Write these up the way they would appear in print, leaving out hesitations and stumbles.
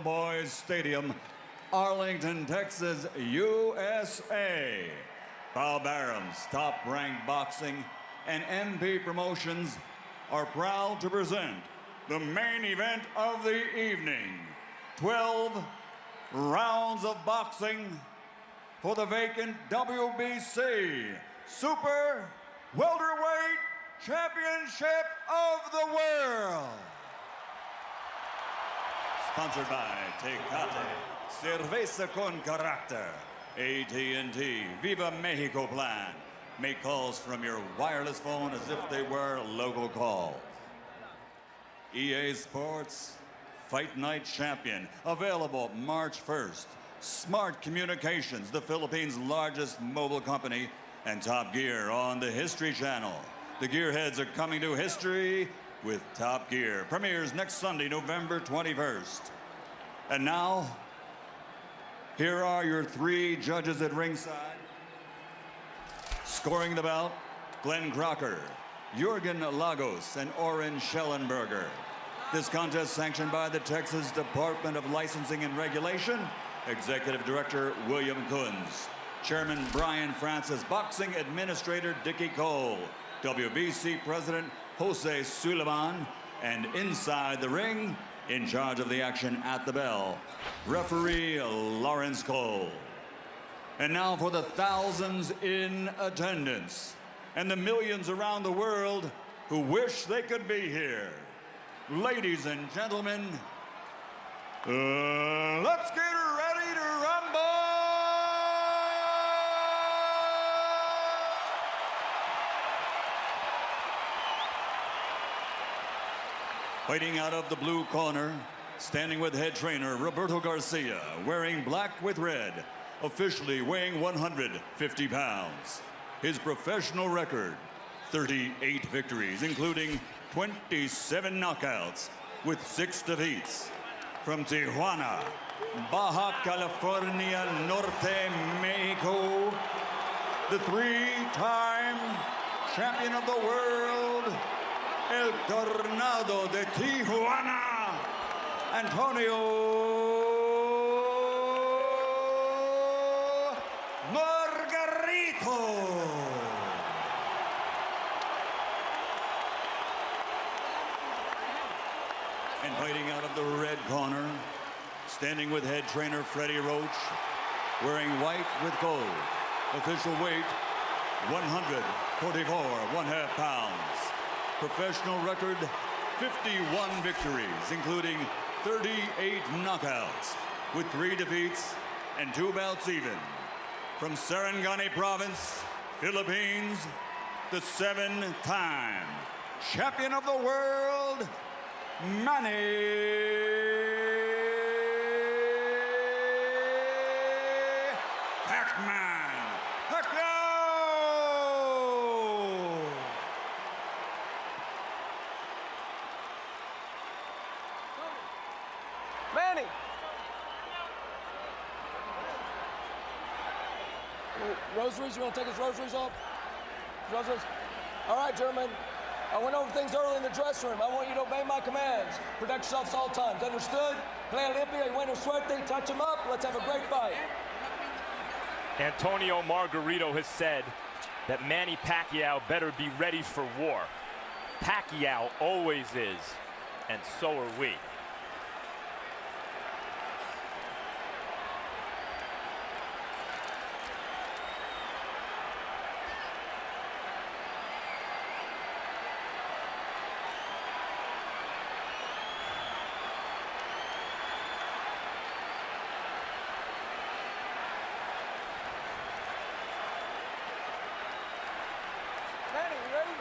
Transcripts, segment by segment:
Cowboys Stadium, Arlington, Texas, USA. Bob Arum's Top-Ranked Boxing and MP Promotions are proud to present the main event of the evening. 12 rounds of boxing for the vacant WBC Super Welterweight Championship of the World. Sponsored by Tecate, Cerveza con Carácter, AT&T, Viva Mexico Plan. Make calls from your wireless phone as if they were local calls. EA Sports Fight Night Champion, available March 1st. Smart Communications, the Philippines' largest mobile company, and Top Gear on the History Channel. The Gearheads are coming to history with Top Gear. Premieres next Sunday, November 21st. And now, here are your three judges at ringside. Scoring the bout, Glenn Crocker, Jürgen Lagos, and Oren Schellenberger. This contest sanctioned by the Texas Department of Licensing and Regulation. Executive Director William Kunz. Chairman Brian Francis. Boxing Administrator Dickie Cole. WBC President Jose Suleiman. And inside the ring, in charge of the action at the bell, Referee Lawrence Cole. And now for the thousands in attendance and the millions around the world who wish they could be here. Ladies and gentlemen, let's get ready to rumble! Fighting out of the blue corner, standing with head trainer Roberto Garcia, wearing black with red, officially weighing 150 pounds. His professional record, 38 victories, including 27 knockouts with 6 defeats. From Tijuana, Baja California Norte, Mexico, the 3-time champion of the world, El Tornado de Tijuana, Antonio Margarito. And fighting out of the red corner, standing with head trainer Freddie Roach, wearing white with gold. Official weight, 144 1/2 pounds. Professional record, 51 victories, including 38 knockouts, with 3 defeats and 2 bouts even. From Sarangani Province, Philippines, the 7-time champion of the world, Manny Pacquiao! Manny! Rosaries, you want to take his rosaries off? Rosaries? All right, gentlemen. I went over things early in the dressing room. I want you to obey my commands. Protect yourselves all times. Understood? Play Olympia, you win a suerte, touch him up. Let's have a great fight. Antonio Margarito has said that Manny Pacquiao better be ready for war. Pacquiao always is, and so are we. Manny, you ready?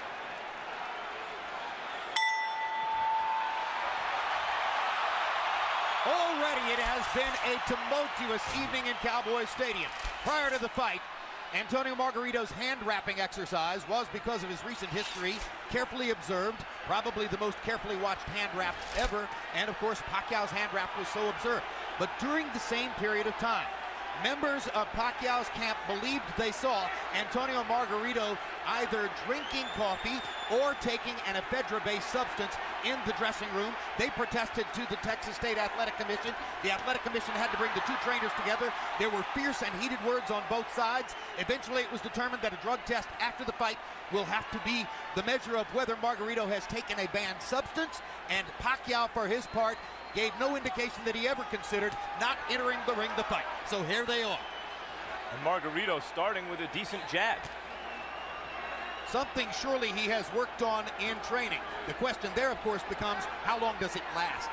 Already it has been a tumultuous evening in Cowboy Stadium. Prior to the fight, Antonio Margarito's hand-wrapping exercise was, because of his recent history, carefully observed, probably the most carefully watched hand wrap ever, and of course Pacquiao's hand wrap was so observed. But during the same period of time, Members of Pacquiao's camp believed they saw Antonio Margarito either drinking coffee or taking an ephedra-based substance in the dressing room. They protested to the Texas State Athletic Commission. The Athletic Commission had to bring the two trainers together. There were fierce and heated words on both sides. Eventually, it was determined that a drug test after the fight will have to be the measure of whether Margarito has taken a banned substance, and Pacquiao, for his part, gave no indication that he ever considered not entering the ring to fight. So here they are. And Margarito starting with a decent jab. Something surely he has worked on in training. The question there, of course, becomes how long does it last?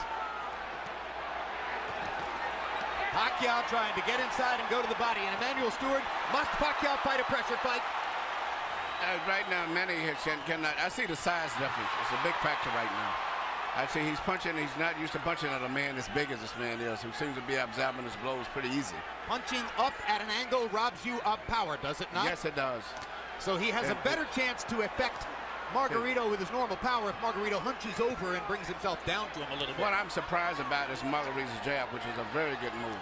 Pacquiao trying to get inside and go to the body. And Emmanuel Stewart, must Pacquiao fight a pressure fight? Right now, Manny cannot. I see the size difference. It's a big factor right now. I see he's punching. He's not used to punching at a man as big as this man is, who seems to be absorbing his blows pretty easy. Punching up at an angle robs you of power, does it not? Yes, it does. So he has a better chance to affect Margarito with his normal power if Margarito hunches over and brings himself down to him a little bit. What I'm surprised about is Margarito's jab, which is a very good move.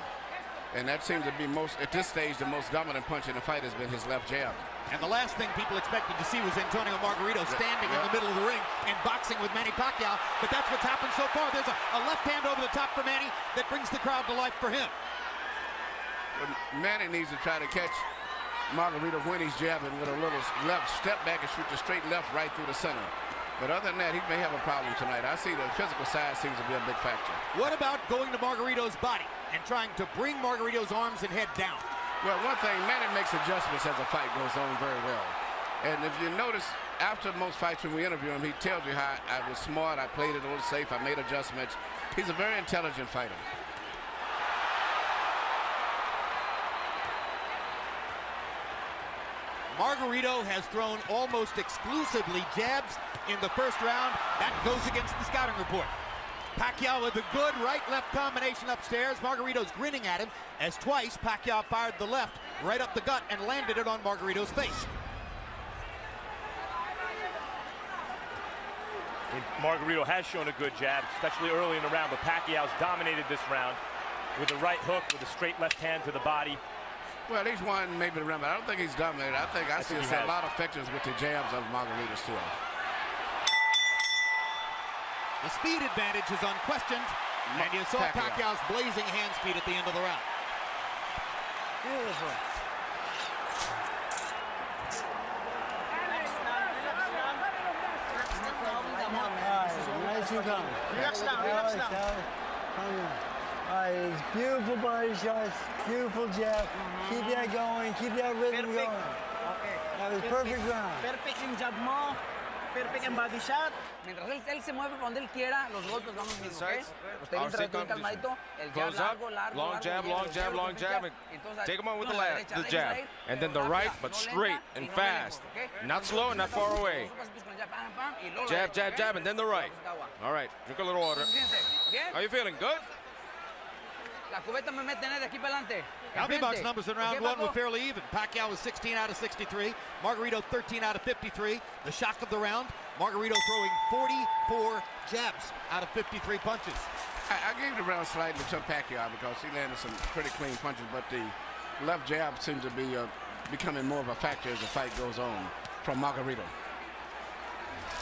And that seems to be at this stage, the most dominant punch in the fight has been his left jab. And the last thing people expected to see was Antonio Margarito standing in the middle of the ring and boxing with Manny Pacquiao. But that's what's happened so far. There's a left hand over the top for Manny that brings the crowd to life for him. But Manny needs to try to catch Margarito when he's jabbing with a little left step back and shoot the straight left right through the center. But other than that, he may have a problem tonight. I see the physical side seems to be a big factor. What about going to Margarito's body and trying to bring Margarito's arms and head down? Well, one thing, Manny makes adjustments as the fight goes on very well. And if you notice, after most fights when we interview him, he tells you how I was smart, I played it a little safe, I made adjustments. He's a very intelligent fighter. Margarito has thrown almost exclusively jabs in the first round. That goes against the scouting report. Pacquiao with a good right-left combination upstairs. Margarito's grinning at him as twice Pacquiao fired the left right up the gut and landed it on Margarito's face. And Margarito has shown a good jab, especially early in the round, but Pacquiao's dominated this round with a right hook, with a straight left hand to the body. Well, he's won maybe the round, but I don't think he's dominated. I think I see a lot of effectiveness with the jabs of Margarito still. The speed advantage is unquestioned, and you saw Pacquiao's blazing hand speed at the end of the round. Beautiful. Nice and calm. Relax now, relax now. It's beautiful body shots, beautiful jab. Keep that going, keep that rhythm going. Okay. That was perfect round. Perfect yung jab mo. Perfect en body shot. Mientras él se mueve para donde él quiera, los golpes van los mismos, ¿ok? Usted bien calmadito, el jab largo, long jab, long jab, and take him on with the jab. And then the right, but straight and fast. Not slow, not far away. Jab, jab, jab, and then the right. All right, drink a little water. How you feeling? Good? La cubeta me mete de aquí para adelante. Box numbers in round one were fairly even. Pacquiao was 16 out of 63. Margarito 13 out of 53. The shock of the round, Margarito throwing 44 jabs out of 53 punches. I gave the round slightly to Pacquiao because he landed some pretty clean punches, but the left jab seems to be becoming more of a factor as the fight goes on from Margarito.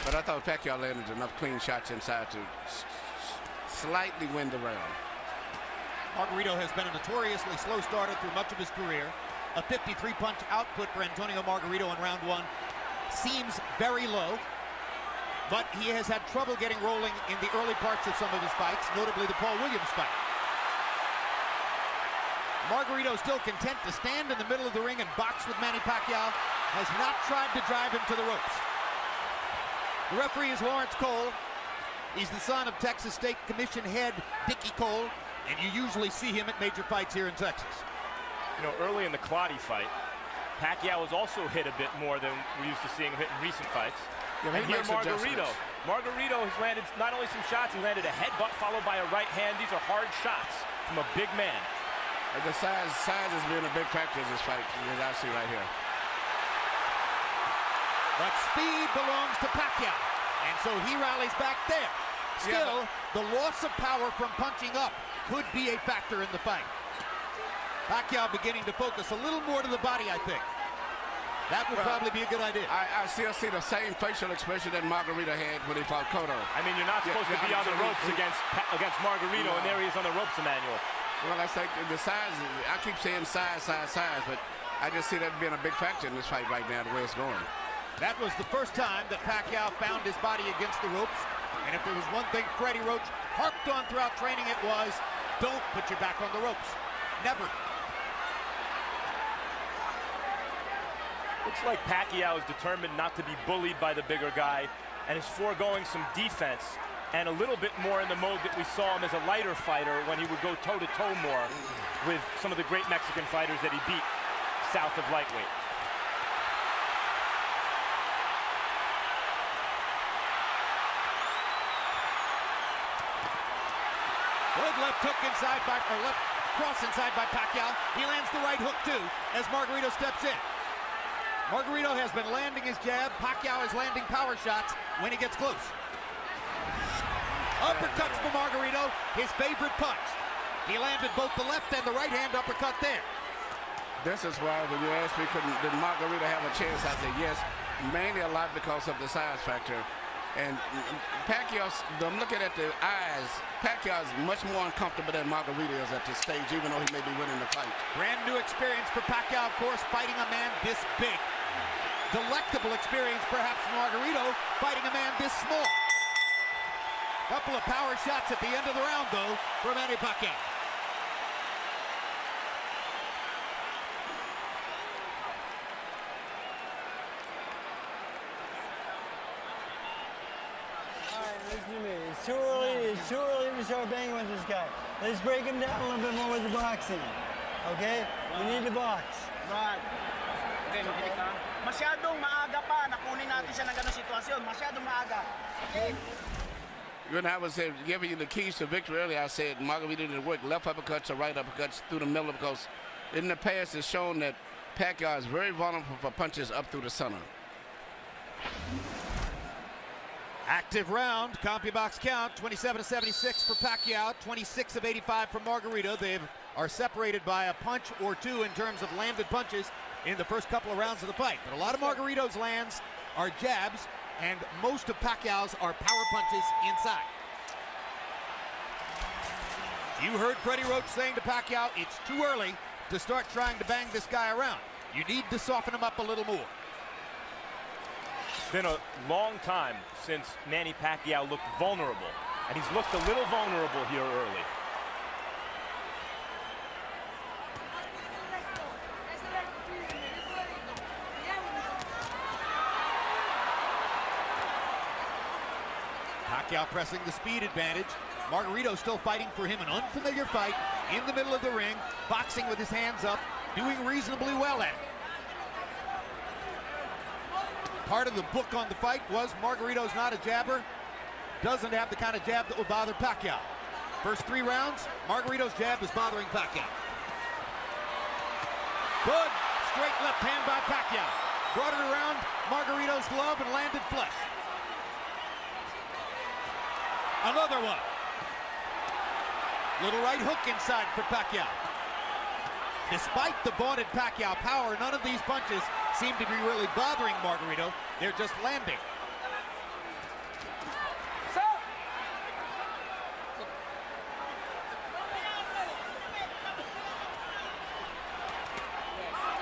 But I thought Pacquiao landed enough clean shots inside to slightly win the round. Margarito has been a notoriously slow starter through much of his career. A 53-punch output for Antonio Margarito in round one seems very low, but he has had trouble getting rolling in the early parts of some of his fights, notably the Paul Williams fight. Margarito still content to stand in the middle of the ring and box with Manny Pacquiao, has not tried to drive him to the ropes. The referee is Lawrence Cole. He's the son of Texas State Commission head Dickie Cole, and you usually see him at major fights here in Texas. You know, early in the Clottey fight, Pacquiao was also hit a bit more than we're used to seeing him hit in recent fights. Yeah, and here Margarito has landed not only some shots, he landed a headbutt followed by a right hand. These are hard shots from a big man. And the size has been a big factor in this fight, as I see right here. But speed belongs to Pacquiao, and so he rallies back there. Still, the loss of power from punching up could be a factor in the fight. Pacquiao beginning to focus a little more to the body, I think. That would probably be a good idea. I still see the same facial expression that Margarito had when he fought Cotto. I mean, you're not supposed to be on the ropes against Margarito, and there he is on the ropes, Emmanuel. Well, I think the size, I keep saying size, but I just see that being a big factor in this fight right now, the way it's going. That was the first time that Pacquiao found his body against the ropes. And if there was one thing Freddie Roach harped on throughout training, it was, don't put your back on the ropes. Never. Looks like Pacquiao is determined not to be bullied by the bigger guy and is foregoing some defense and a little bit more in the mode that we saw him as a lighter fighter when he would go toe-to-toe more with some of the great Mexican fighters that he beat south of lightweight. Good left hook inside by, or left cross inside by Pacquiao. He lands the right hook too as Margarito steps in. Margarito has been landing his jab. Pacquiao is landing power shots when he gets close. Uppercuts for Margarito, his favorite punch. He landed both the left and the right hand uppercut there. This is why when you asked me, did Margarito have a chance, I said yes, mainly a lot because of the size factor. And Pacquiao, I'm looking at the eyes, Pacquiao is much more uncomfortable than Margarito is at this stage, even though he may be winning the fight. Brand new experience for Pacquiao, of course, fighting a man this big. Delectable experience, perhaps, for Margarito, fighting a man this small. Couple of power shots at the end of the round, though, for Manny Pacquiao. Listen to me. It's too early to start banging with this guy. Let's break him down a little bit more with the boxing. Okay? We need to box. Right. Okay, makinig ka. Masyadong maaga pa na kunin natin siya ng ganung sitwasyon. Masyadong maaga. Okay? When I was giving you the keys to victory earlier, I said Margarito didn't work left uppercuts or right uppercuts through the middle because in the past it's shown that Pacquiao is very vulnerable for punches up through the center. Active round, CompuBox count, 27-76 for Pacquiao, 26 of 85 for Margarito. They are separated by a punch or two in terms of landed punches in the first couple of rounds of the fight. But a lot of Margarito's lands are jabs, and most of Pacquiao's are power punches inside. You heard Freddie Roach saying to Pacquiao, it's too early to start trying to bang this guy around. You need to soften him up a little more. It's been a long time since Manny Pacquiao looked vulnerable, and he's looked a little vulnerable here early. Pacquiao pressing the speed advantage. Margarito still fighting for him, an unfamiliar fight in the middle of the ring, boxing with his hands up, doing reasonably well at it. Part of the book on the fight was Margarito's not a jabber, doesn't have the kind of jab that will bother Pacquiao. First 3 rounds, Margarito's jab is bothering Pacquiao. Good straight left hand by Pacquiao. Brought it around Margarito's glove and landed flush. Another one. Little right hook inside for Pacquiao. Despite the vaunted Pacquiao power, none of these punches seem to be really bothering Margarito. They're just landing.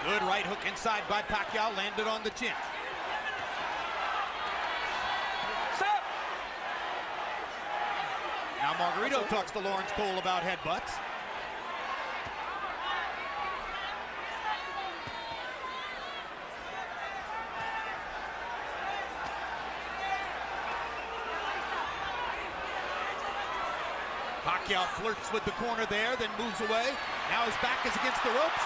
Good right hook inside by Pacquiao, landed on the chin. Now Margarito talks to Lawrence Cole about headbutts. Pacquiao flirts with the corner there, then moves away. Now his back is against the ropes.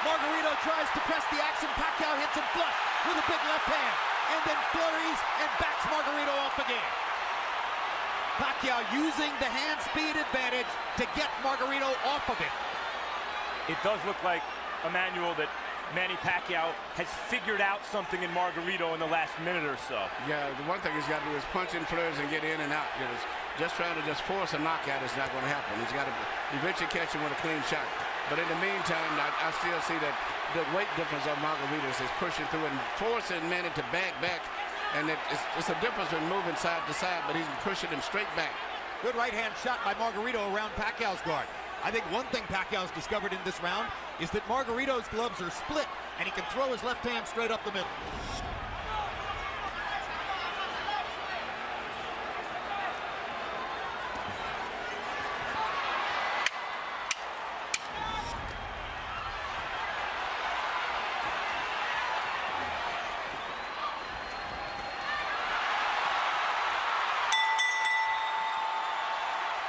Margarito tries to press the action. Pacquiao hits him flush with a big left hand, and then flurries and backs Margarito off again. Pacquiao using the hand speed advantage to get Margarito off of it. It does look like, Emmanuel, that Manny Pacquiao has figured out something in Margarito in the last minute or so. Yeah, the one thing he's got to do is punch in flurries and get in and out. Just trying to force a knockout is not going to happen. He's got to eventually catch him with a clean shot. But in the meantime, I still see that the weight difference of Margaritos is pushing through and forcing Manny to back. And it's a difference in moving side to side, but he's pushing him straight back. Good right hand shot by Margarito around Pacquiao's guard. I think one thing Pacquiao's discovered in this round is that Margarito's gloves are split, and he can throw his left hand straight up the middle.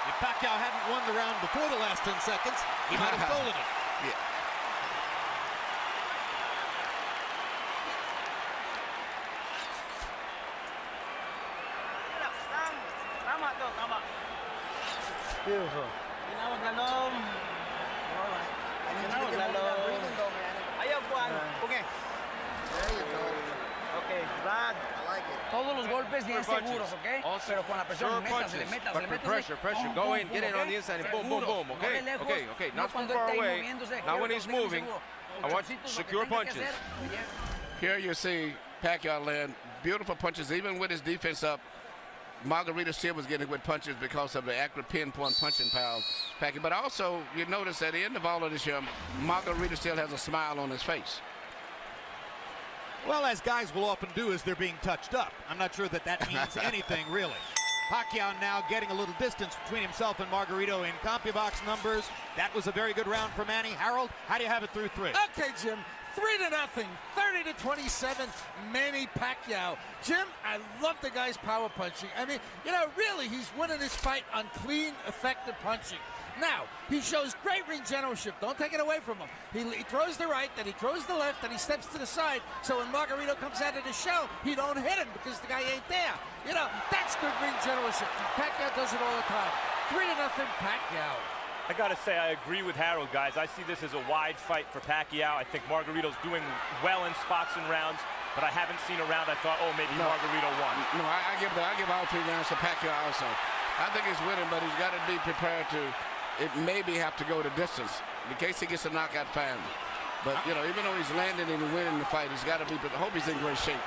If Pacquiao hadn't won the round before the last 10 seconds, he might have stolen it. Yeah. Beautiful. Tinawag lalong. Tinawag lalong. Ayaw Juan. Okay. There you go. Okay, Brad. I like it. Todos los golpes bien Sure punches. seguros, ¿ok? Also, Pero con la presión, sure métasele, punches. métasele, But métasele. pressure. Pum, Go pum, in, pum, get in ¿ok? on the inside and boom, boom, Seguro. boom. Okay, No de lejos, okay. no Not from cuando far él esté away. moviéndose. Now when Quiero he's que lo tenga moving, seguro. I want Colchoncitos, lo que secure tenga que punches. hacer. Oye, Here you see Pacquiao land beautiful punches, even with his defense up. Margarito still was getting good punches because of the accurate pinpoint punching power of Pacquiao. But also, you notice at the end of all of this year, Margarito still has a smile on his face. Well, as guys will often do as they're being touched up. I'm not sure that that means anything, really. Pacquiao now getting a little distance between himself and Margarito in CompuBox numbers. That was a very good round for Manny. Harold, how do you have it through 3? Okay, Jim. 3-0, 30-27, Manny Pacquiao. Jim, I love the guy's power punching. I mean, you know, really, he's winning this fight on clean, effective punching. Now, he shows great ring generalship. Don't take it away from him. He throws the right, then he throws the left, then he steps to the side. So when Margarito comes out of the show, he don't hit him because the guy ain't there. You know, that's good ring generalship. Pacquiao does it all the time. 3-0, Pacquiao. I gotta say, I agree with Harold, guys. I see this as a wide fight for Pacquiao. I think Margarito's doing well in spots and rounds, but I haven't seen a round I thought, oh, maybe Margarito won. No, I give all 3 rounds to Pacquiao also. I think he's winning, but he's got to be prepared to maybe have to go the distance in case he gets a knockout fan. But, you know, even though he's landing and winning the fight, he's got to be, I hope he's in great shape.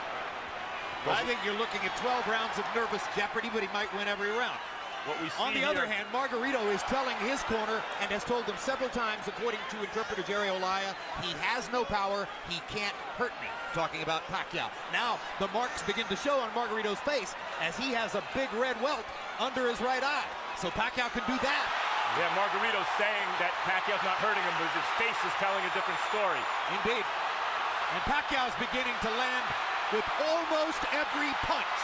I think you're looking at 12 rounds of nervous jeopardy, but he might win every round. What we see On the here, other hand, Margarito is telling his corner and has told them several times, according to interpreter Jerry Olaya, he has no power, he can't hurt me. Talking about Pacquiao. Now, the marks begin to show on Margarito's face as he has a big red welt under his right eye. So Pacquiao can do that. yeah, Margarito's saying that Pacquiao's not hurting him, but his face is telling a different story. Indeed. And Pacquiao's beginning to land with almost every punch.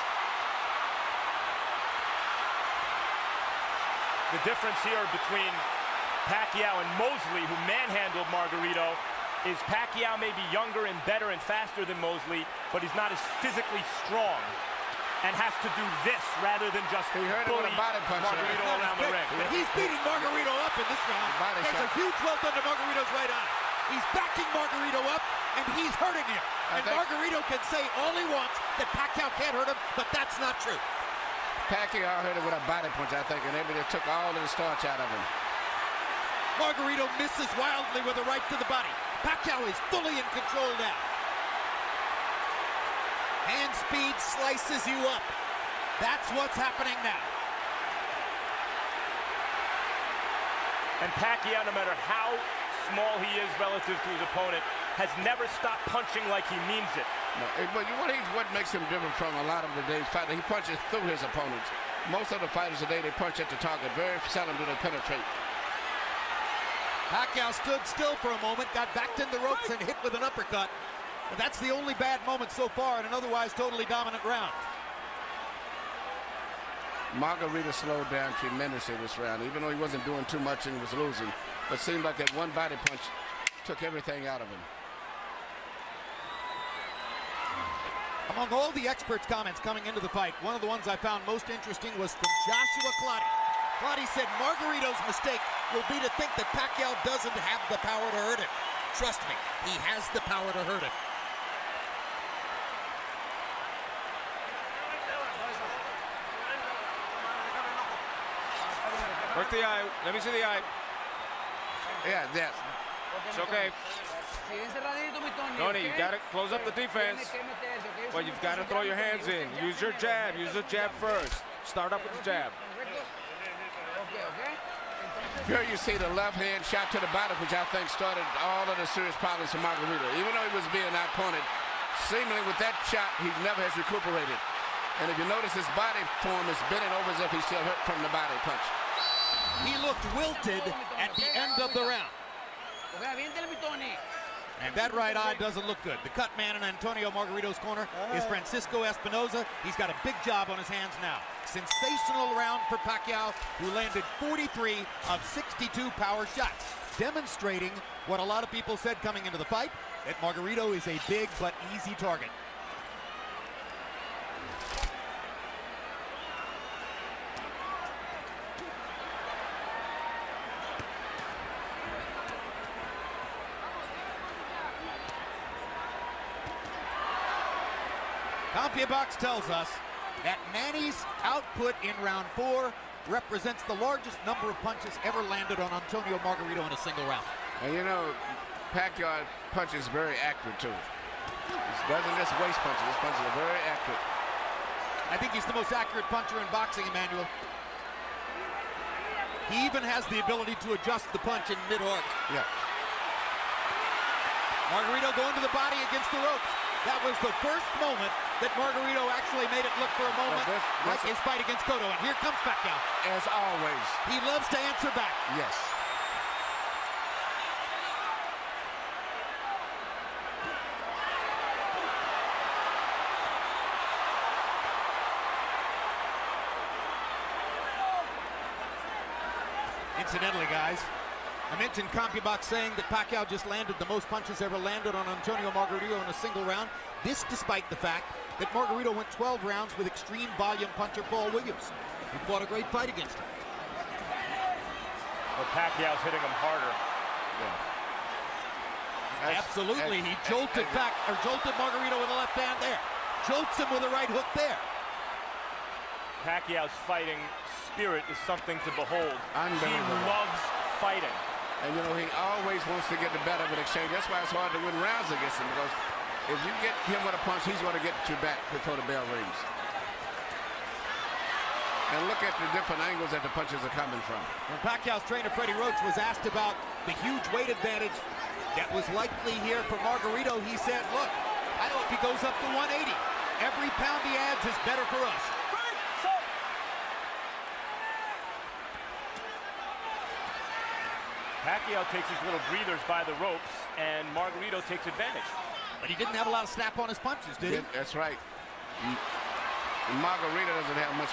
The difference here between Pacquiao and Mosley, who manhandled Margarito, is Pacquiao may be younger and better and faster than Mosley, but he's not as physically strong and has to do this rather than just He heard it with bully a body punch. Margarito around the ring. But he's beating Margarito up in this round. Body There's shot. a huge welt under Margarito's right eye. He's backing Margarito up, and he's hurting him. And Margarito can say all he wants that Pacquiao can't hurt him, but that's not true. Pacquiao hurt him with a body punch, I think, and maybe they took all of the starch out of him. Margarito misses wildly with a right to the body. Pacquiao is fully in control now. Hand speed slices you up. That's what's happening now. And Pacquiao, no matter how small he is relative to his opponent, has never stopped punching like he means it. No, but what makes him different from a lot of today's fighters, he punches through his opponents. Most of the fighters today, they punch at the target. Very seldom do they penetrate. Pacquiao stood still for a moment, got backed in the ropes and hit with an uppercut. But that's the only bad moment so far in an otherwise totally dominant round. Margarito slowed down tremendously this round, even though he wasn't doing too much and he was losing. But it seemed like that one body punch took everything out of him. Among all the experts' comments coming into the fight, one of the ones I found most interesting was from Joshua Clottey. Clottey said Margarito's mistake will be to think that Pacquiao doesn't have the power to hurt him. Trust me, he has the power to hurt him. Work the eye. Let me see the eye. Yeah, yes. It's okay. Tony, you got to close up the defense. Well, you've got to throw your hands in. Use your jab. Use the jab first. Start up with the jab. Here you see the left hand shot to the body, which I think started all of the serious problems for Margarito. Even though he was being outpointed, seemingly with that shot, he never has recuperated. And if you notice, his body form is bending over as if he's still hurt from the body punch. He looked wilted at the end of the round. And that right eye doesn't look good. The cut man in Antonio Margarito's corner is Francisco Espinoza. He's got a big job on his hands now. Sensational round for Pacquiao, who landed 43 of 62 power shots, demonstrating what a lot of people said coming into the fight, that Margarito is a big but easy target. CompuBox tells us that Manny's output in round 4 represents the largest number of punches ever landed on Antonio Margarito in a single round. And you know, Pacquiao punches very accurate too. He doesn't just waste punches. His punches are very accurate. I think he's the most accurate puncher in boxing, Emmanuel. He even has the ability to adjust the punch in mid-arc. Yeah. Margarito going to the body against the ropes. That was the first moment that Margarito actually made it look for a moment like his fight against Cotto. And here comes Pacquiao. As always. He loves to answer back. Yes. Incidentally, guys, I mentioned CompuBox saying that Pacquiao just landed the most punches ever landed on Antonio Margarito in a single round. This despite the fact that Margarito went 12 rounds with extreme volume puncher Paul Williams, who fought a great fight against him. Well, Pacquiao's hitting him harder. Yeah. Absolutely, he jolted Margarito with the left hand there. Jolts him with a right hook there. Pacquiao's fighting spirit is something to behold. He loves fighting. And you know, he always wants to get the better of an exchange. That's why it's hard to win rounds against him, because if you get him with a punch, he's going to get you back before the bell rings. And look at the different angles that the punches are coming from. When Pacquiao's trainer, Freddie Roach, was asked about the huge weight advantage that was likely here for Margarito, he said, look, I hope he goes up to 180. Every pound he adds is better for us. Pacquiao takes his little breathers by the ropes, and Margarito takes advantage. But he didn't have a lot of snap on his punches, did he? That's right. Margarito doesn't have much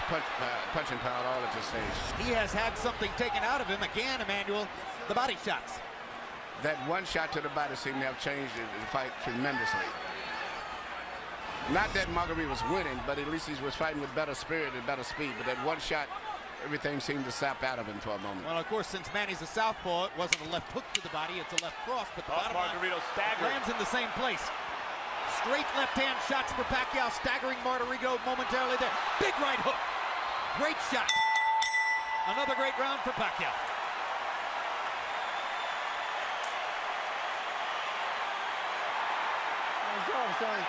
punching power at all at this stage. He has had something taken out of him again, Emmanuel, the body shots. That one shot to the body seemed to have changed the fight tremendously. Not that Margarito was winning, but at least he was fighting with better spirit and better speed. But that one shot, everything seemed to sap out of him for a moment. Well, of course, since Manny's a southpaw, it wasn't a left hook to the body, it's a left cross, but the bottom Margarito lands in the same place. Straight left-hand shots for Pacquiao, staggering Margarito momentarily there. Big right hook. Great shot. Another great round for Pacquiao. Nice job, son.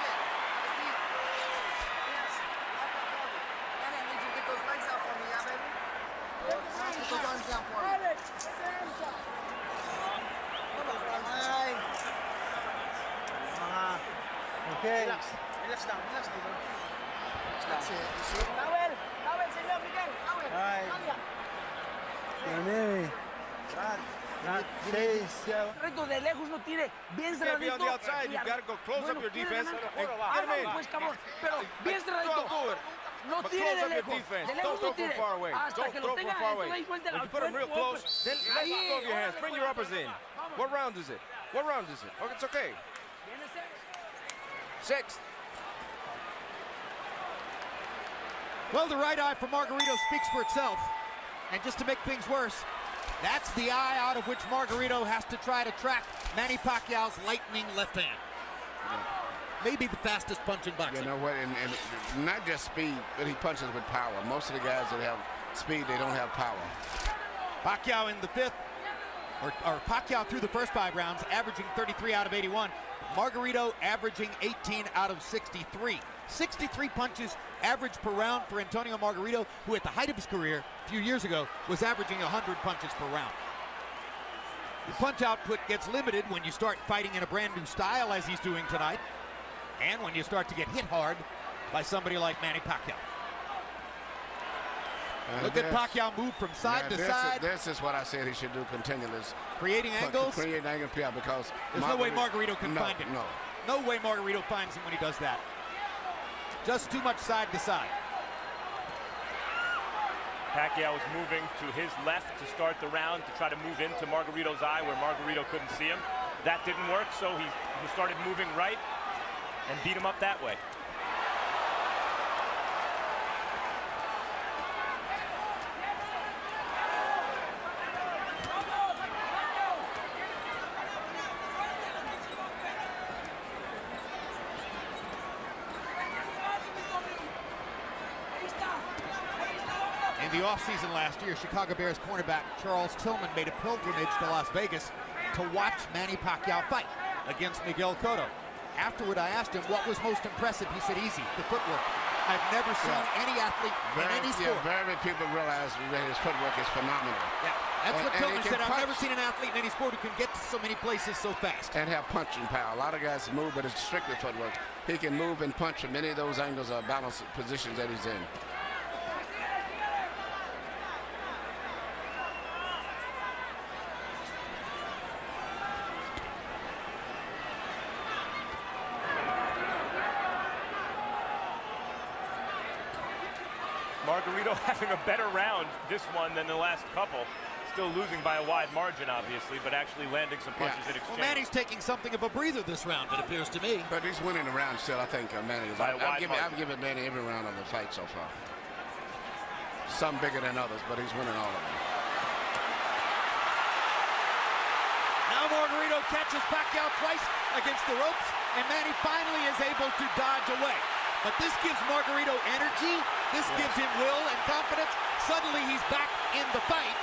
Okay. Relax lang, relax lang. Towel, señor Miguel, towel. Alright. Margarito, de lejos no tire, bien You can't be cerradito. on the outside. You've got to go close up your defense and get him in. Pues, cabrón, pero bien cerradito. Do it. No But tire close de up your lejos. defense. De Don't lejos throw no from tire. far away. Hasta Don't que throw lo from tenga far away. ahí suelta When you put him real close, then let go of your hands. Bring your uppers in. What round is it? What round is it? Oh, it's okay. Sixth. Well, the right eye for Margarito speaks for itself. And just to make things worse, that's the eye out of which Margarito has to try to track Manny Pacquiao's lightning left hand. Maybe the fastest punch in boxing. You know what, and not just speed, but he punches with power. Most of the guys that have speed, they don't have power. Pacquiao in the fifth. or Pacquiao through the first 5 rounds, averaging 33 out of 81. Margarito averaging 18 out of 63. 63 punches average per round for Antonio Margarito, who at the height of his career a few years ago was averaging 100 punches per round. The punch output gets limited when you start fighting in a brand new style as he's doing tonight, and when you start to get hit hard by somebody like Manny Pacquiao. Look at Pacquiao move from side to side. This is what I said he should do continually. Creating angles? Creating angles, yeah, because there's no way Margarito can find him. No way Margarito finds him when he does that. Just too much side to side. Pacquiao was moving to his left to start the round to try to move into Margarito's eye where Margarito couldn't see him. That didn't work, so he started moving right and beat him up that way. In the offseason last year, Chicago Bears cornerback Charles Tillman made a pilgrimage to Las Vegas to watch Manny Pacquiao fight against Miguel Cotto. Afterward, I asked him what was most impressive. He said, easy, the footwork. I've never seen any athlete in any sport. Very people realize that his footwork is phenomenal. Yeah, that's what Tillman said. I've never seen an athlete in any sport who can get to so many places so fast. And have punching power. A lot of guys move, but it's strictly footwork. He can move and punch from any of those angles or balanced positions that he's in. Margarito having a better round this one than the last couple. Still losing by a wide margin, obviously, but actually landing some punches in exchange. Well, Manny's taking something of a breather this round, it appears to me. But he's winning the round still, I think, Manny. I've given Manny every round of the fight so far. Some bigger than others, but he's winning all of them. Now Margarito catches Pacquiao twice against the ropes, and Manny finally is able to dodge away. But this gives Margarito energy, this gives him will and confidence. Suddenly he's back in the fight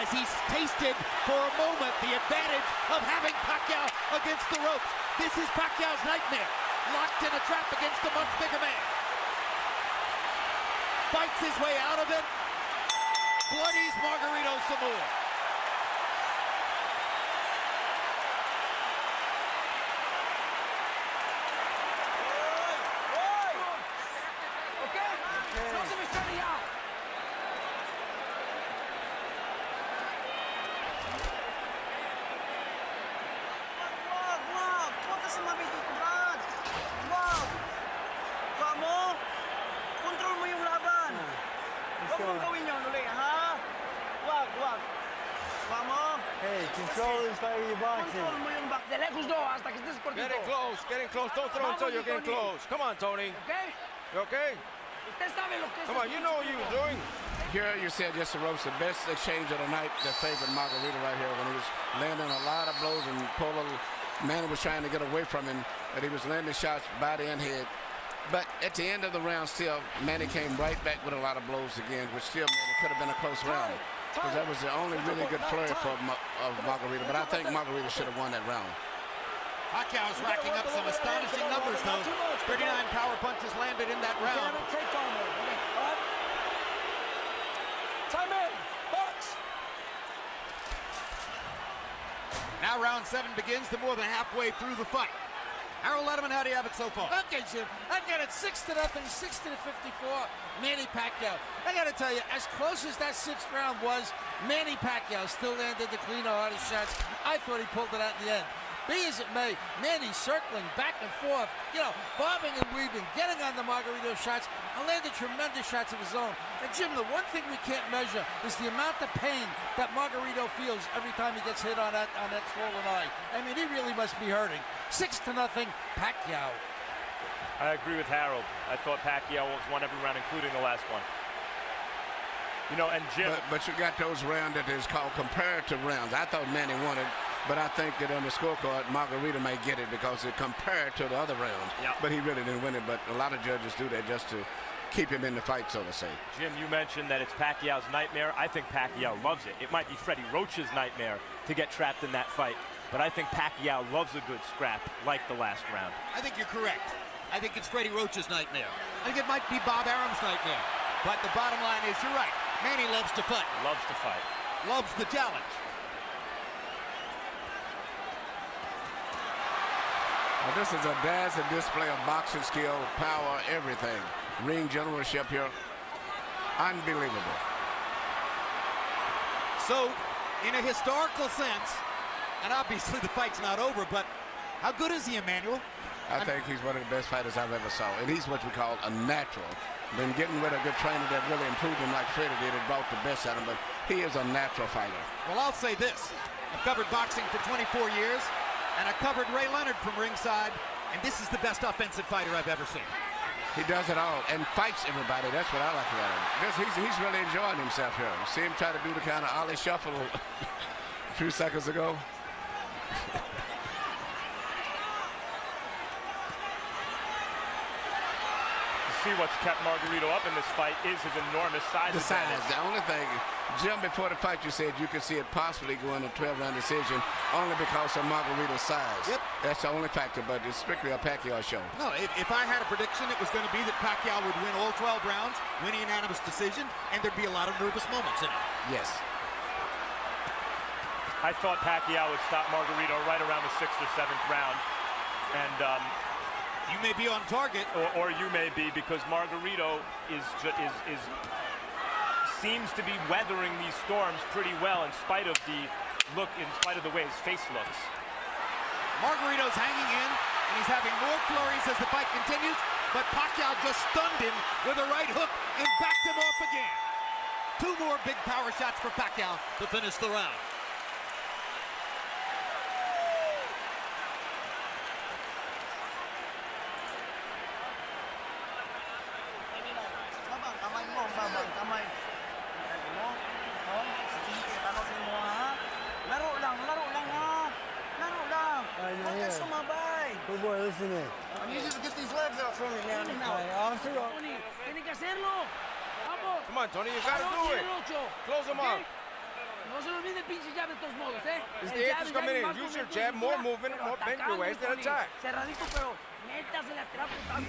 as he's tasted for a moment the advantage of having Pacquiao against the ropes. This is Pacquiao's nightmare, locked in a trap against a much bigger man. Fights his way out of it, bloodies Margarito some more. Hey, control is fighting your boxing. De lejos no, hasta que estés cortito. Getting close. Don't throw until you're getting close. Come on, Tony. Okay? You okay? Usted sabe lo que es. Come on, you know what you were doing. Here you said just the ropes, the best exchange of the night that favored Margarito right here when he was landing a lot of blows and Manny was trying to get away from him, but he was landing shots body and head. But at the end of the round still, Manny came right back with a lot of blows again, which still made it could have been a close round. Because that was the only really good flurry of Margarito. But I think Margarito should have won that round. Pacquiao's racking up some astonishing numbers, though. 39 power punches landed in that round. Time in. Box. Now round 7 begins, the more than halfway through the fight. Harold Letterman, how do you have it so far? Okay, Jim. I've got it 6-0, 60-54, Manny Pacquiao. I got to tell you, as close as that 6th round was, Manny Pacquiao still landed the cleaner, hardest shots. I thought he pulled it out in the end. Be as it may, Manny circling back and forth, bobbing and weaving, getting on the Margarito shots, and landed tremendous shots of his own. And Jim, the one thing we can't measure is the amount of pain that Margarito feels every time he gets hit on that swollen eye. I mean, he really must be hurting. 6-0, Pacquiao. I agree with Harold. I thought Pacquiao won every round, including the last one. And Jim. But you got those rounds that is called comparative rounds. I thought Manny won it, but I think that on the scorecard, Margarito may get it because it compared to the other rounds. Yep. But he really didn't win it. But a lot of judges do that just to keep him in the fight, so to say. Jim, you mentioned that it's Pacquiao's nightmare. I think Pacquiao loves it. It might be Freddie Roach's nightmare to get trapped in that fight, but I think Pacquiao loves a good scrap like the last round. I think you're correct. I think it's Freddie Roach's nightmare. I think it might be Bob Arum's nightmare. But the bottom line is, you're right. Manny loves to fight. Loves to fight. Loves the challenge. Well, this is a dazzling display of boxing skill, power, everything. Ring generalship here. Unbelievable. So, in a historical sense, and obviously the fight's not over, but how good is he, Emmanuel? I think he's one of the best fighters I've ever saw. And he's what we call a natural. Been getting with a good trainer that really improved him like Freddie did. It brought the best out of him, but he is a natural fighter. Well, I'll say this. I've covered boxing for 24 years, and I covered Ray Leonard from ringside, and this is the best offensive fighter I've ever seen. He does it all and fights everybody. That's what I like about him. He's really enjoying himself here. You see him try to do the kind of Ollie shuffle a few seconds ago. See what's kept Margarito up in this fight is his enormous size. The size. The only thing, Jim, before the fight you said you could see it possibly going to 12-round decision only because of Margarito's size. Yep. That's the only factor, but it's strictly a Pacquiao show. No, if I had a prediction, it was going to be that Pacquiao would win all 12 rounds, win a unanimous decision, and there'd be a lot of nervous moments in it. Yes. I thought Pacquiao would stop Margarito right around the 6th or 7th round, and you may be on target, or you may be, because Margarito seems to be weathering these storms pretty well in spite of the way his face looks. Margarito's hanging in, and he's having more flurries as the fight continues, but Pacquiao just stunned him with a right hook and backed him off again. 2 more big power shots for Pacquiao to finish the round. Good boy, listen to me. I need you to get these legs out from me now. Officer, Tiene que hacerlo. Vamos. Come on, Tony, you gotta do it. Close him up. No se olvide el pinche jab de todos modos, ¿eh? It's the eighth is coming in. Use your jab, more movement, more bend your waist, and attack. Cerradito, pero métase la trapa, Tony.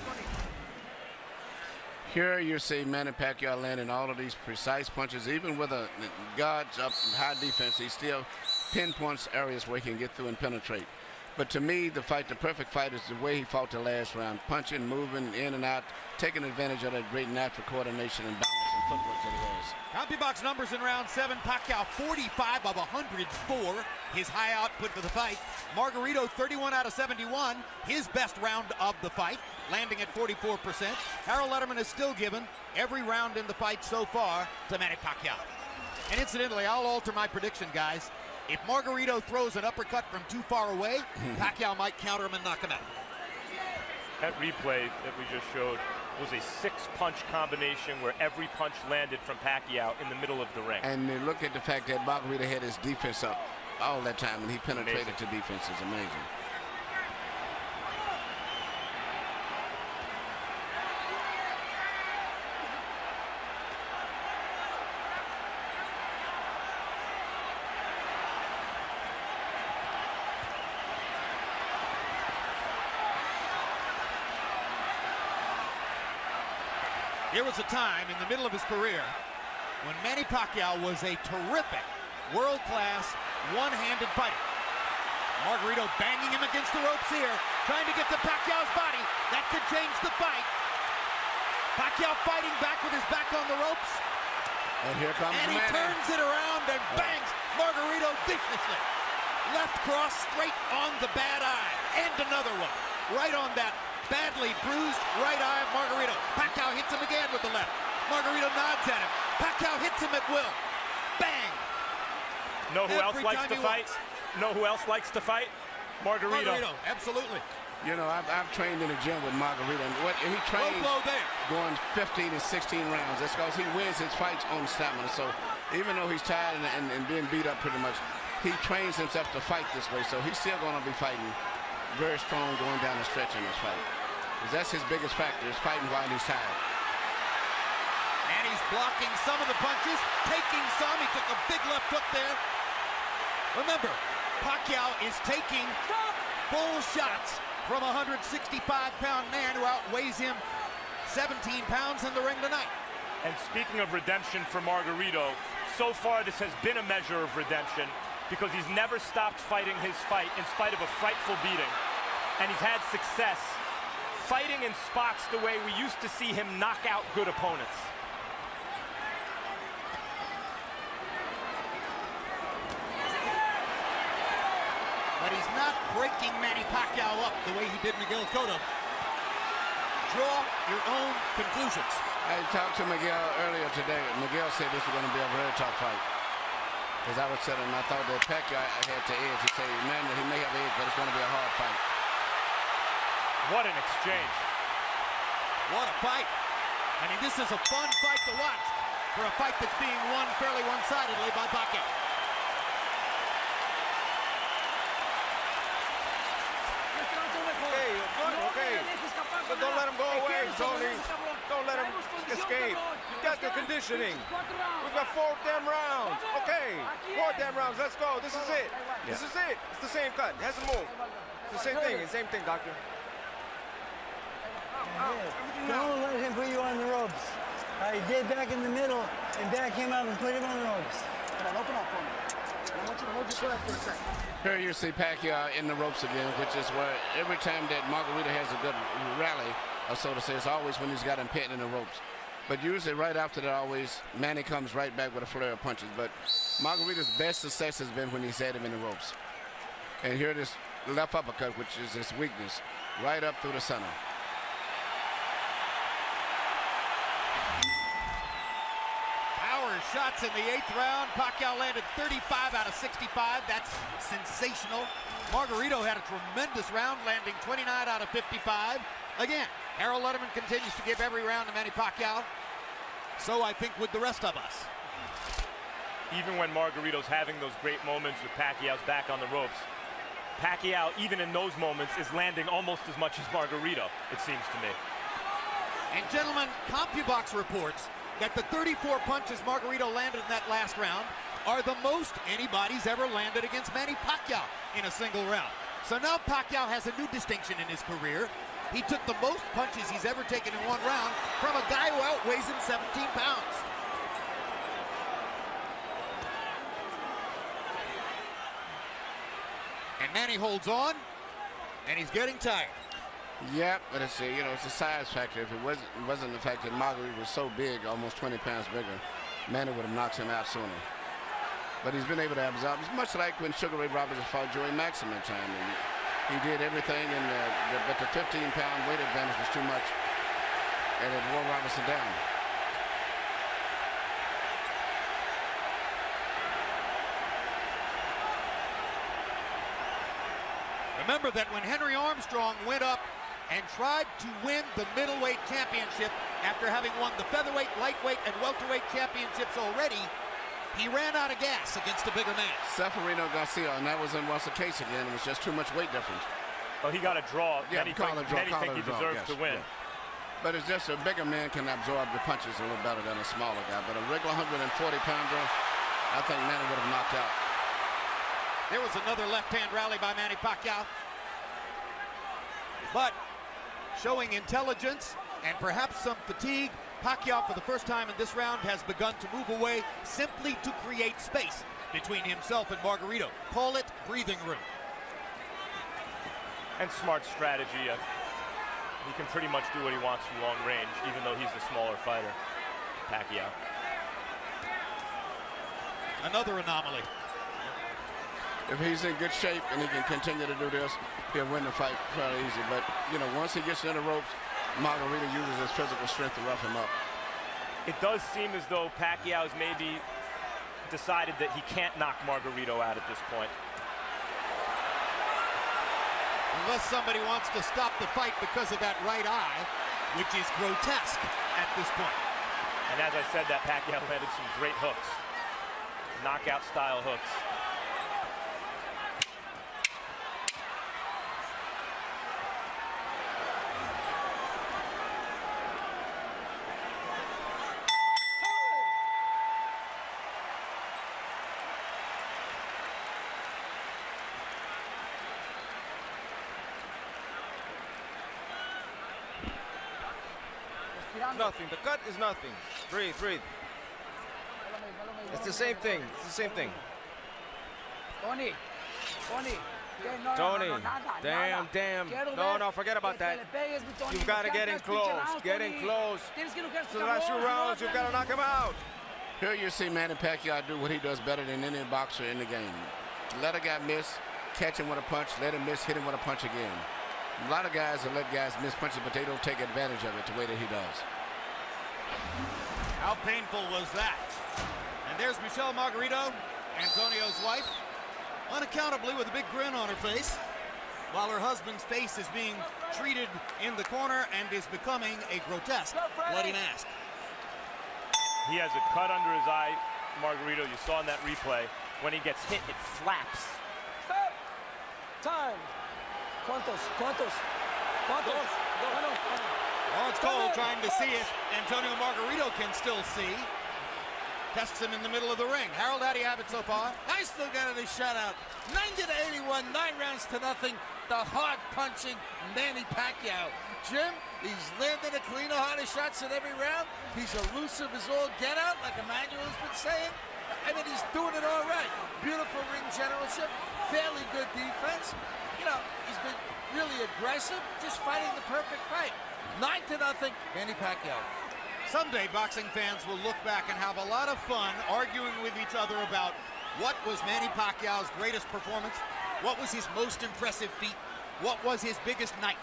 Here you see Manny Pacquiao landing all of these precise punches. Even with a guards up high defense, he still pinpoints areas where he can get through and penetrate. But to me, the perfect fight is the way he fought the last round. Punching, moving in and out, taking advantage of that great natural coordination and balance and footwork that he has. CompuBox numbers in round 7. Pacquiao 45 of 104, his high output for the fight. Margarito 31 out of 71, his best round of the fight, landing at 44%. Harold Letterman is still given every round in the fight so far to Manny Pacquiao. And incidentally, I'll alter my prediction, guys. If Margarito throws an uppercut from too far away, Pacquiao might counter him and knock him out. That replay that we just showed was a 6-punch combination where every punch landed from Pacquiao in the middle of the ring. And look at the fact that Margarito had his defense up all that time, and he penetrated to defense. Is amazing. There was a time in the middle of his career when Manny Pacquiao was a terrific, world-class, one-handed fighter. Margarito banging him against the ropes here, trying to get to Pacquiao's body. That could change the fight. Pacquiao fighting back with his back on the ropes. And here comes And he Manny. turns it around and bangs Margarito viciously. Left cross straight on the bad eye. And another one. Right on that badly bruised right eye of Margarito. Pacquiao hits him again with the left. Margarito nods at him. Pacquiao hits him at will. Bang! Know who else likes to fight? Know who else likes to fight? Margarito. Absolutely. You know, I've trained in the gym with Margarito, and what he trains going 15 and 16 rounds. That's because he wins his fights on stamina. So even though he's tired and being beat up pretty much, he trains himself to fight this way. So he's still going to be fighting very strong going down the stretch in this fight. Because that's his biggest factor, is fighting while he's tired. blocking some of the punches, taking some. He took a big left hook there. Remember, Pacquiao is taking full shots from a 165-pound man who outweighs him 17 pounds in the ring tonight. And speaking of redemption for Margarito, so far this has been a measure of redemption because he's never stopped fighting his fight in spite of a frightful beating. And he's had success fighting in spots the way we used to see him knock out good opponents. But he's not breaking Manny Pacquiao up the way he did Miguel Cotto. Draw your own conclusions. I talked to Miguel earlier today. Miguel said this was going to be a very tough fight. As I was telling him, I thought that Pacquiao had to edge. He said, man, he may have edge, but it's going to be a hard fight. What an exchange. What a fight. I mean, this is a fun fight to watch for a fight that's being won fairly one-sidedly by Pacquiao. Okay. So don't let him go away, Tony. Don't let him escape. You got the conditioning. We've got 4 damn rounds. Okay, 4 damn rounds. Let's go. This is it. Yeah. This is it. It's the same cut. It hasn't moved. It's the same thing. Same thing, doctor. Don't let him put you on the ropes. I did back in the middle and back him up and put him on the ropes. Open up for me. I want you to hold your breath for a second. Here you see Pacquiao in the ropes again, which is where every time that Margarito has a good rally, or so to say, it's always when he's got him pinned in the ropes. But usually right after that, always, Manny comes right back with a flare of punches. But Margarito's best success has been when he's had him in the ropes. And here this left uppercut, which is his weakness, right up through the center. Shots in the 8th round. Pacquiao landed 35 out of 65. That's sensational. Margarito had a tremendous round, landing 29 out of 55. Again, Harold Letterman continues to give every round to Manny Pacquiao. So I think with the rest of us. Even when Margarito's having those great moments with Pacquiao's back on the ropes, Pacquiao, even in those moments, is landing almost as much as Margarito, it seems to me. And gentlemen, CompuBox reports that the 34 punches Margarito landed in that last round are the most anybody's ever landed against Manny Pacquiao in a single round. So now Pacquiao has a new distinction in his career. He took the most punches he's ever taken in one round from a guy who outweighs him 17 pounds. And Manny holds on, and he's getting tired. Yep, but it's a size factor. If it wasn't the fact that Margarito was so big, almost 20 pounds bigger, Manny would have knocked him out sooner. But he's been able to absorb. It's much like when Sugar Ray Robinson fought Joey Maxim at time. And he did everything, but the 15-pound weight advantage was too much, and it wore Robinson down. Remember that when Henry Armstrong went up and tried to win the middleweight championship after having won the featherweight, lightweight, and welterweight championships already, he ran out of gas against a bigger man. Seferino Garcia, and that was once the case again. It was just too much weight difference. Well, he got a draw. Yeah, Many think he deserves to win. Yes. But it's just a bigger man can absorb the punches a little better than a smaller guy. But a regular 140-pounder, I think Manny would have knocked out. There was another left-hand rally by Manny Pacquiao. But showing intelligence and perhaps some fatigue, Pacquiao for the first time in this round has begun to move away simply to create space between himself and Margarito. Call it breathing room. And smart strategy. He can pretty much do what he wants from long range, even though he's the smaller fighter, Pacquiao. Another anomaly. If he's in good shape and he can continue to do this, he'll win the fight fairly easy. But, once he gets in the ropes, Margarito uses his physical strength to rough him up. It does seem as though Pacquiao's maybe decided that he can't knock Margarito out at this point. Unless somebody wants to stop the fight because of that right eye, which is grotesque at this point. And as I said, that Pacquiao landed some great hooks. Knockout-style hooks. nothing. The cut is nothing. Breathe, breathe. It's the same thing. It's the same thing. Tony. Tony, damn. No, forget about that. You've got to get in close. Get in close. So the last 2 rounds, you've got to knock him out. Here you see Manny Pacquiao do what he does better than any boxer in the game. Let a guy miss, catch him with a punch, let him miss, hit him with a punch again. A lot of guys will let guys miss punches, but they don't take advantage of it the way that he does. How painful was that? And there's Michelle Margarito, Antonio's wife, unaccountably with a big grin on her face, while her husband's face is being treated in the corner and is becoming a grotesque bloody mask. He has a cut under his eye, Margarito. You saw in that replay. When he gets hit, it flaps. Stop. Time. ¿Cuántos? Lawrence Cole trying to see if Antonio Margarito can still see. Tests him in the middle of the ring. Harold, how do you have it so far? I still got it a shutout. 90-81, 9 rounds to nothing. The hard-punching Manny Pacquiao. Jim, he's landing a cleaner, harder shots in every round. He's elusive as all get out, like Emmanuel's been saying. I mean, he's doing it all right. Beautiful ring generalship, fairly good defense. You know, he's been really aggressive, just fighting the perfect fight. 9-0, Manny Pacquiao. Someday, boxing fans will look back and have a lot of fun arguing with each other about what was Manny Pacquiao's greatest performance, what was his most impressive feat, what was his biggest night.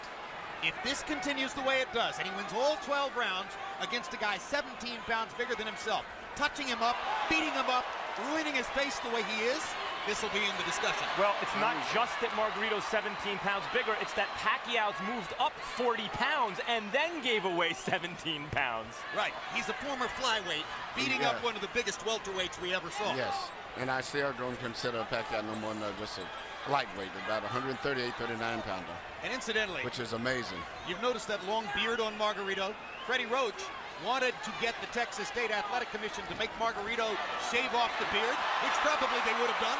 If this continues the way it does, and he wins all 12 rounds against a guy 17 pounds bigger than himself, touching him up, beating him up, ruining his face the way he is, this will be in the discussion. Well, it's not just that Margarito's 17 pounds bigger, it's that Pacquiao's moved up 40 pounds and then gave away 17 pounds. Right, he's a former flyweight, beating up one of the biggest welterweights we ever saw. Yes, and I still don't consider Pacquiao no more than just a lightweight, about 138, 39-pounder. And incidentally, which is amazing. You've noticed that long beard on Margarito. Freddie Roach wanted to get the Texas State Athletic Commission to make Margarito shave off the beard, which probably they would have done.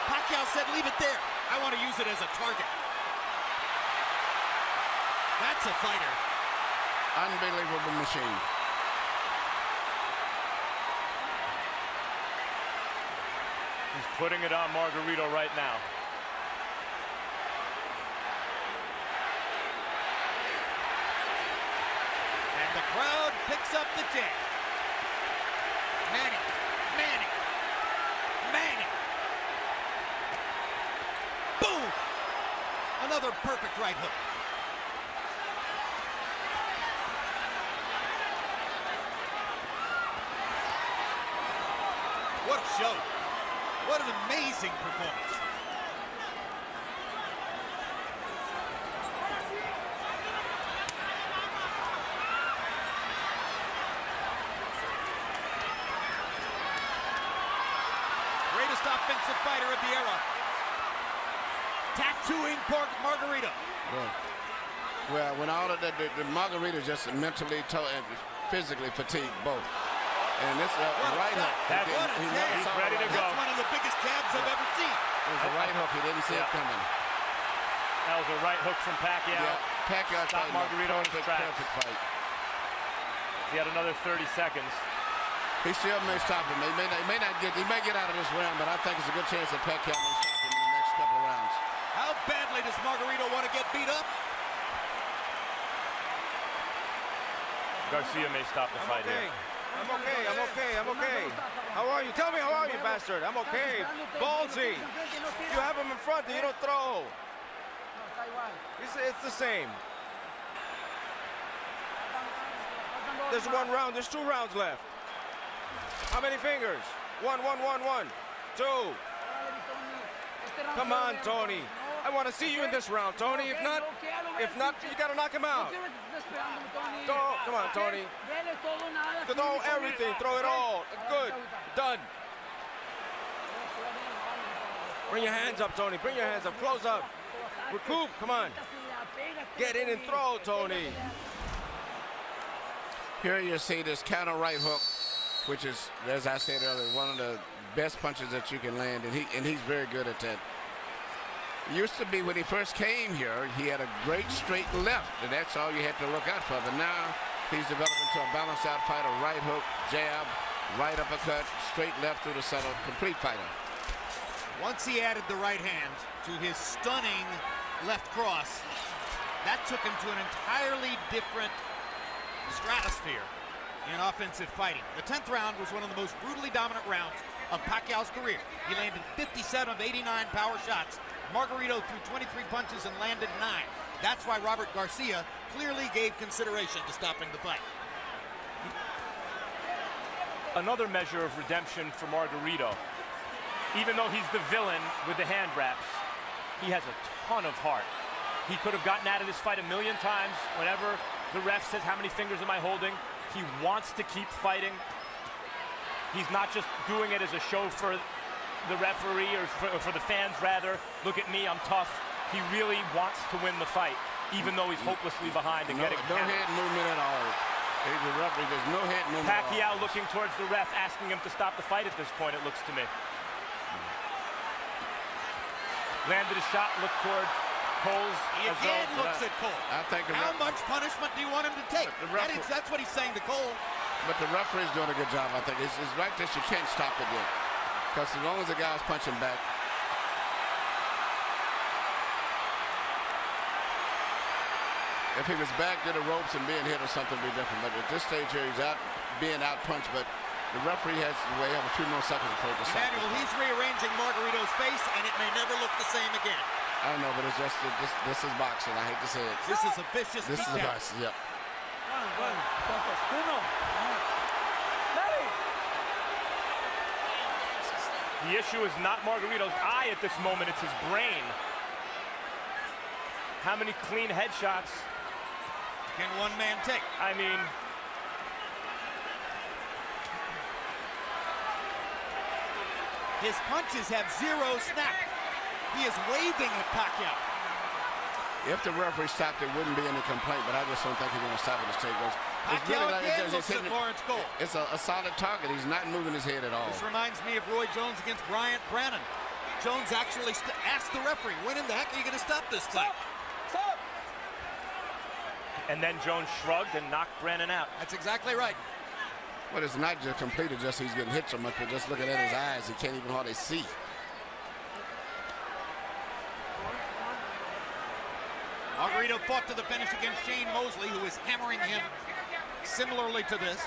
Pacquiao said, leave it there. I want to use it as a target. That's a fighter. Unbelievable machine. He's putting it on Margarito right now. And the crowd picks up the chant. Manny. Boom! Another perfect right hook. What a show. What an amazing performance. Greatest offensive fighter of the era. Tattooing Margarito. Well, when all of the Margarito just mentally, physically fatigued both. And this right hook. He's ready to go. That's one of the biggest jabs I've ever seen. It was a right hook. He didn't see it coming. That was a right hook from Pacquiao. Yeah, Pacquiao stopped Margarito in his tracks. Perfect fight. He had another 30 seconds. He still may stop him. He may get out of this round, but I think it's a good chance that Pacquiao may stop him in the next couple of rounds. How badly does Margarito want to get beat up? Garcia may stop the fight here. I'm okay. How are you? Tell me, how are you, bastard? I'm okay. Ballsy. You have him in front and you don't throw. It's the same. There's 1 round. There's 2 rounds left. How many fingers? 1, 2. Come on, Tony. I want to see you in this round, Tony. If not, you got to knock him out. Come on, Tony. Throw everything. Throw it all. Good. Done. Bring your hands up, Tony. Bring your hands up. Close up. Recoup. Come on. Get in and throw, Tony. Here you see this counter right hook, which is, as I said earlier, one of the best punches that you can land, and he's very good at that. It used to be when he first came here, he had a great straight left, and that's all you had to look out for. But now He's developed into a balanced out fighter. Right hook, jab, right uppercut, straight left through the center. Complete fighter. Once he added the right hand to his stunning left cross, that took him to an entirely different stratosphere in offensive fighting. The 10th round was one of the most brutally dominant rounds of Pacquiao's career. He landed 57 of 89 power shots. Margarito threw 23 punches and landed 9. That's why Robert Garcia clearly gave consideration to stopping the fight. Another measure of redemption for Margarito. Even though he's the villain with the hand wraps, he has a ton of heart. He could have gotten out of this fight a million times. Whenever the ref says, how many fingers am I holding? He wants to keep fighting. He's not just doing it as a show for the referee or for the fans, rather. Look at me, I'm tough. He really wants to win the fight, even though he's hopelessly behind and getting no head movement at all. He's a referee, there's no head movement. Pacquiao looking towards the ref, asking him to stop the fight at this point, it looks to me. Landed a shot, looked towards Cole's. He again looks at Cole. I think how much punishment do you want him to take? That's what he's saying to Cole. But the referee's doing a good job, I think. It's right that you can't stop it yet. Because as long as the guy's punching back. If he was back to the ropes and being hit or something, would be different. But at this stage here, he's out being out punched. But the referee has to have a few more seconds before it decides. Emmanuel, he's rearranging Margarito's face, and it may never look the same again. I know, but it's just this is boxing. I hate to say it. This is a vicious beatdown. This is boxing. Yep. The issue is not Margarito's eye at this moment, it's his brain. How many clean headshots can one man take? I mean, his punches have zero snap. He is waving at Pacquiao. If the referee stopped, there wouldn't be any complaint, but I just don't think he's going to stop it. Pacquiao again looks at Lawrence Cole. It's a solid target. He's not moving his head at all. This reminds me of Roy Jones against Bryant Brannon. Jones actually asked the referee, when in the heck are you going to stop this fight? Stop! And then Jones shrugged and knocked Brannon out. That's exactly right. Well, it's not just completed, just he's getting hit so much, but just looking at his eyes, he can't even hardly see. Margarito fought to the finish against Shane Mosley, who was hammering him similarly to this.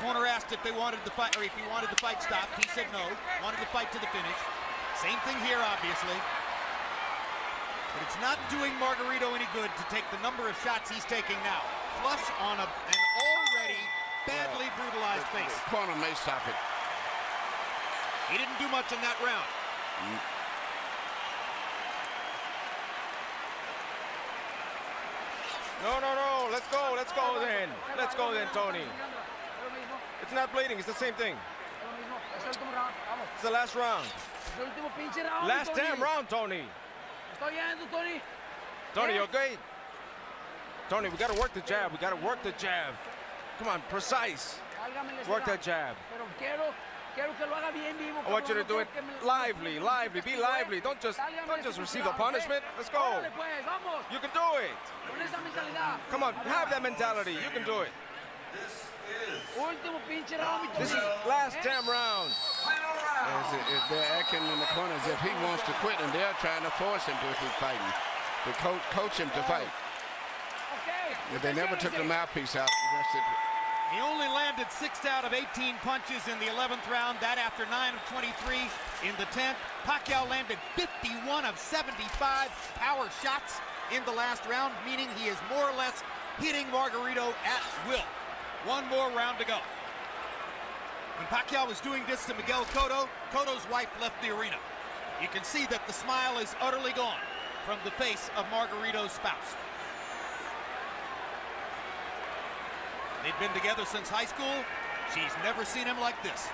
Corner asked if they wanted the fight, or if he wanted the fight stopped. He said no, wanted the fight to the finish. Same thing here, obviously. But it's not doing Margarito any good to take the number of shots he's taking now. Flush on an already badly brutalized face. The corner may stop it. He didn't do much in that round. No, let's go then. Let's go then, Tony. It's not bleeding, it's the same thing. It's the last round. Last damn round, Tony. Tony, you okay? Tony, we gotta work the jab, Come on, precise. Work that jab. I want you to do it lively, be lively. Don't just receive a punishment. Let's go. You can do it. Come on, have that mentality. You can do it. This is last damn round. They're acting in the corner as if he wants to quit, and they're trying to force him to keep fighting, to coach him to fight. But they never took the mouthpiece out. He only landed 6 out of 18 punches in the 11th round, that after 9 of 23 in the 10th. Pacquiao landed 51 of 75 power shots in the last round, meaning he is more or less hitting Margarito at will. One more round to go. When Pacquiao was doing this to Miguel Cotto, Cotto's wife left the arena. You can see that the smile is utterly gone from the face of Margarito's spouse. They've been together since high school. She's never seen him like this.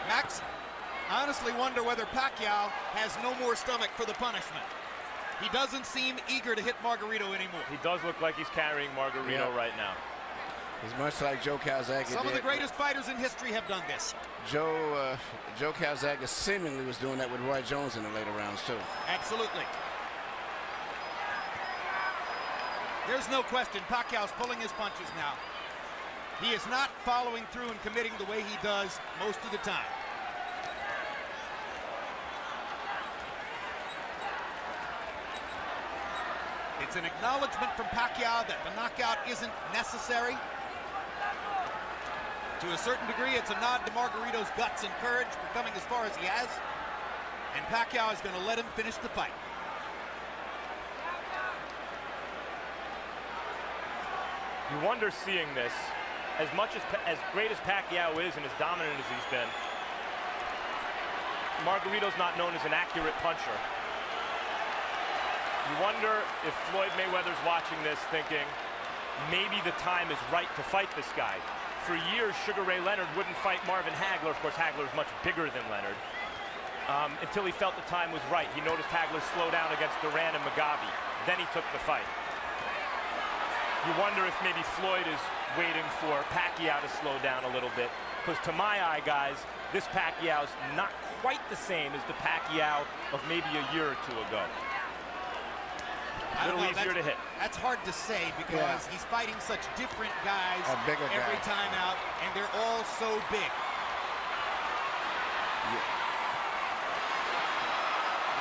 Max, I honestly wonder whether Pacquiao has no more stomach for the punishment. He doesn't seem eager to hit Margarito anymore. He does look like he's carrying Margarito right now. He's much like Joe Calzaghe. Some of the greatest fighters in history have done this. Joe Calzaghe seemingly was doing that with Roy Jones in the later rounds too. Absolutely. There's no question Pacquiao's pulling his punches now. He is not following through and committing the way he does most of the time. It's an acknowledgement from Pacquiao that the knockout isn't necessary. To a certain degree, it's a nod to Margarito's guts and courage for coming as far as he has. And Pacquiao is going to let him finish the fight. You wonder seeing this, as great as Pacquiao is and as dominant as he's been, Margarito's not known as an accurate puncher. You wonder if Floyd Mayweather's watching this thinking, maybe the time is right to fight this guy. For years, Sugar Ray Leonard wouldn't fight Marvin Hagler. Of course, Hagler is much bigger than Leonard. Until he felt the time was right. He noticed Hagler slow down against Duran and Mugabe. Then he took the fight. You wonder if maybe Floyd is waiting for Pacquiao to slow down a little bit. Because to my eye, guys, this Pacquiao's not quite the same as the Pacquiao of maybe a year or two ago. A little easier to hit. That's hard to say because he's fighting such different guys every time out, and they're all so big.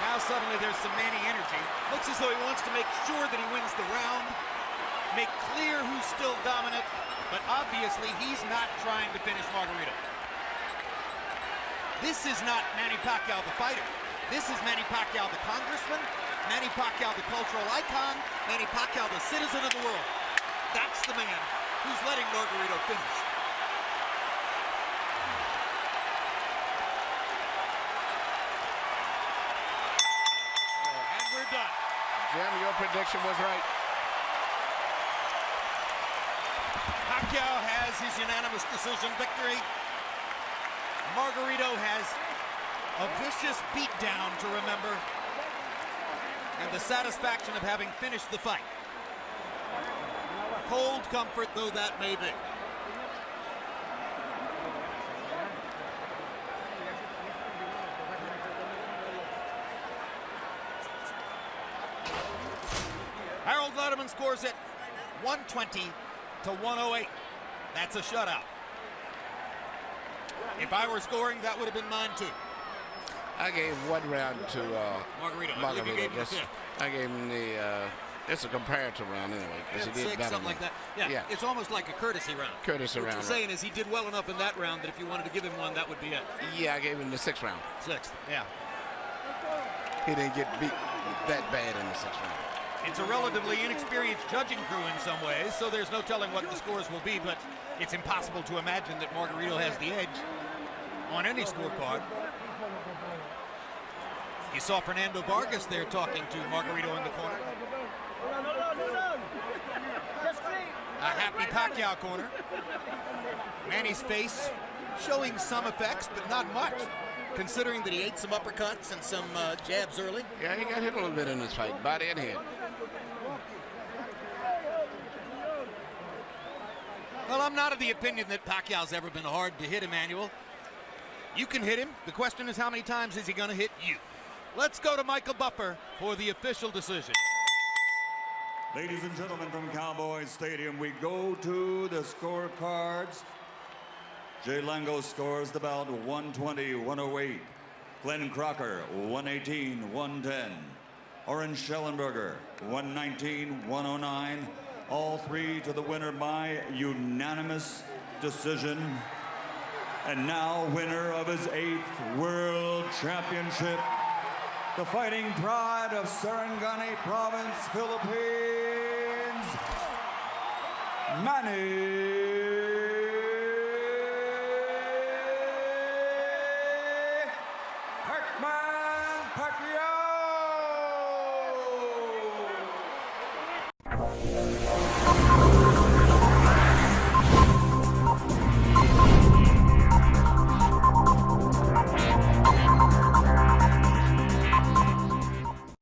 Now suddenly there's some Manny energy. Looks as though he wants to make sure that he wins the round, make clear who's still dominant, but obviously he's not trying to finish Margarito. This is not Manny Pacquiao the fighter. This is Manny Pacquiao the congressman, Manny Pacquiao the cultural icon, Manny Pacquiao the citizen of the world. That's the man who's letting Margarito finish. And we're done. Jim, your prediction was right. Pacquiao has his unanimous decision victory. Margarito has a vicious beatdown to remember, and the satisfaction of having finished the fight. Cold comfort though that may be. Harold Lederman scores it 120 to 108. That's a shutout. If I were scoring, that would have been mine too. I gave one round to Margarito. I gave him the it's a comparative round anyway. He did six, something like that. Yeah, it's almost like a courtesy round. Courtesy round. What you're saying is he did well enough in that round that if you wanted to give him one, that would be it. Yeah, I gave him the sixth round. Sixth, yeah. He didn't get beat that bad in the sixth round. It's a relatively inexperienced judging crew in some ways, so there's no telling what the scores will be, but it's impossible to imagine that Margarito has the edge on any scorecard. You saw Fernando Vargas there talking to Margarito in the corner. A happy Pacquiao corner. Manny's face showing some effects, but not much, considering that he ate some uppercuts and some jabs early. Yeah, he got hit a little bit in this fight, body and head. Well, I'm not of the opinion that Pacquiao's ever been hard to hit, Emmanuel. You can hit him. The question is how many times is he going to hit you? Let's go to Michael Buffer for the official decision. Ladies and gentlemen from Cowboys Stadium, we go to the scorecards. Jay Lango scores the bout 120-108. Glenn Crocker 118-110. Oren Schellenberger 119-109. All three to the winner by unanimous decision. And now winner of his 8th World Championship, the fighting pride of Sarangani Province, Philippines, Manny